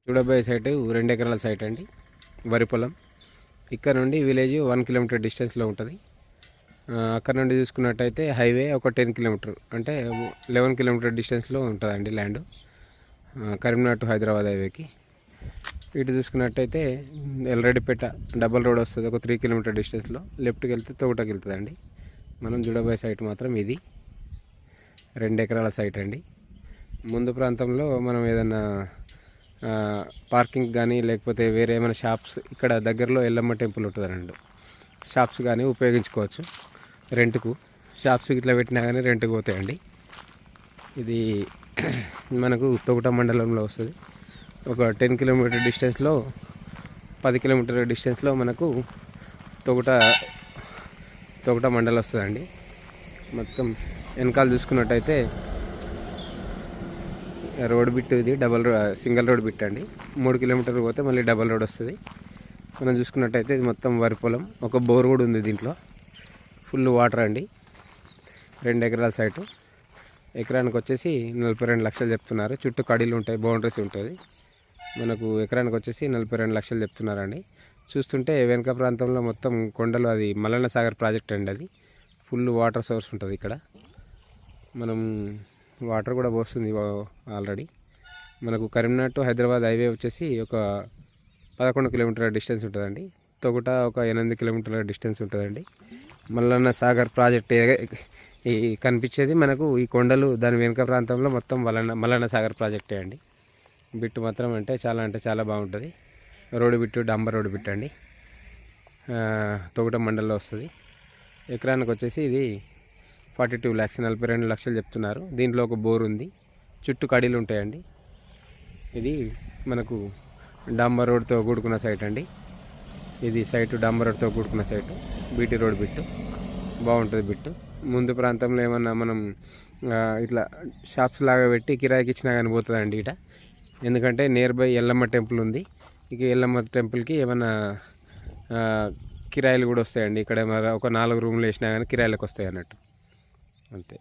చూడబోయే సైటు 2 ఎకరాల సైట్ అండి, వరి పొలం. ఇక్కడ నుండి విలేజ్ 1 కిలోమీటర్ డిస్టెన్స్లో ఉంటుంది. అక్కడ నుండి చూసుకున్నట్టయితే హైవే ఒక 10 కిలోమీటర్ అంటే 11 కిలోమీటర్ డిస్టెన్స్లో ఉంటుందండి ల్యాండ్, కరీంనగర్ టు హైదరాబాద్ హైవేకి. ఇటు చూసుకున్నట్టయితే ఎల్రెడ్డిపేట డబల్ రోడ్ వస్తుంది, ఒక 3 కిలోమీటర్ డిస్టెన్స్లో. లెఫ్ట్కి వెళ్తే తోటకి వెళ్తుందండి. మనం చూడబోయే సైట్ మాత్రం ఇది 2 ఎకరాల సైట్ అండి. ముందు ప్రాంతంలో మనం ఏదైనా పార్కింగ్ కానీ లేకపోతే వేరే ఏమైనా షాప్స్, ఇక్కడ దగ్గరలో ఎల్లమ్మ టెంపుల్ ఉంటుంది అన్నట్టు, షాప్స్ కానీ ఉపయోగించుకోవచ్చు రెంట్కు. షాప్స్ ఇట్లా పెట్టినా కానీ రెంట్కి పోతాయండి. ఇది మనకు తొగుట మండలంలో వస్తుంది. ఒక 10 కిలోమీటర్ డిస్టెన్స్లో 10 కిలోమీటర్ డిస్టెన్స్లో మనకు తొగుట మండలం వస్తుందండి. మొత్తం వెనకాల చూసుకున్నట్టయితే రోడ్ బిట్, ఇది సింగిల్ రోడ్ బిట్ అండి. 3 కిలోమీటర్లు పోతే మళ్ళీ డబల్ రోడ్ వస్తుంది. మనం చూసుకున్నట్టయితే ఇది మొత్తం వరి పొలం, ఒక బోర్ కూడా ఉంది దీంట్లో. ఫుల్ వాటర్ అండి. 2 ఎకరాల సైటు. ఎకరానికి వచ్చేసి 42 లక్షలు చెప్తున్నారు. చుట్టూ కడీలు ఉంటాయి, బౌండరీస్ ఉంటుంది. మనకు ఎకరానికి వచ్చేసి 42 లక్షలు చెప్తున్నారండి. చూస్తుంటే వెనక ప్రాంతంలో మొత్తం కొండలు, అది మల్లన్న సాగర్ ప్రాజెక్ట్ అండి. అది ఫుల్ వాటర్ సోర్స్ ఉంటుంది ఇక్కడ. మనం వాటర్ కూడా పోస్తుంది ఆల్రెడీ. మనకు కరీంనగర్ టు హైదరాబాద్ హైవే వచ్చేసి ఒక 11 కిలోమీటర్ల డిస్టెన్స్ ఉంటుందండి. తొగుట ఒక 8 కిలోమీటర్ల డిస్టెన్స్ ఉంటుందండి. మల్లన్న సాగర్ ప్రాజెక్ట్ ఈ కనిపించేది మనకు ఈ కొండలు, దాని వెనుక ప్రాంతంలో మొత్తం మల్లన్న సాగర్ ప్రాజెక్టే అండి. బిట్టు మాత్రం అంటే చాలా బాగుంటుంది. రోడ్డు బిట్టు, డాంబర్ రోడ్డు బిట్టు అండి. తొగుట మండలంలో వస్తుంది. ఎకరానికి వచ్చేసి ఇది 42 lakhs 42 లక్షలు చెప్తున్నారు. దీంట్లో ఒక బోర్ ఉంది, చుట్టూ కడీలు ఉంటాయండి. ఇది మనకు డాంబర్ రోడ్తో కూడుకున్న సైట్ అండి. ఇది సైటు డాంబర్ రోడ్తో కూడుకున్న సైటు, బీటీ రోడ్ బిట్టు. బాగుంటుంది బిట్టు. ముందు ప్రాంతంలో ఏమన్నా మనం ఇట్లా షాప్స్ లాగా పెట్టి కిరాయికి ఇచ్చినా కానీ పోతుందండి ఇట. ఎందుకంటే నియర్ బై ఎల్లమ్మ టెంపుల్ ఉంది. ఇక ఎల్లమ్మ టెంపుల్కి ఏమన్నా కిరాయిలు కూడా వస్తాయండి. ఇక్కడ ఒక 4 రూమ్లు వేసినా కానీ కిరాయిలకు వస్తాయి అన్నట్టు, అంతే.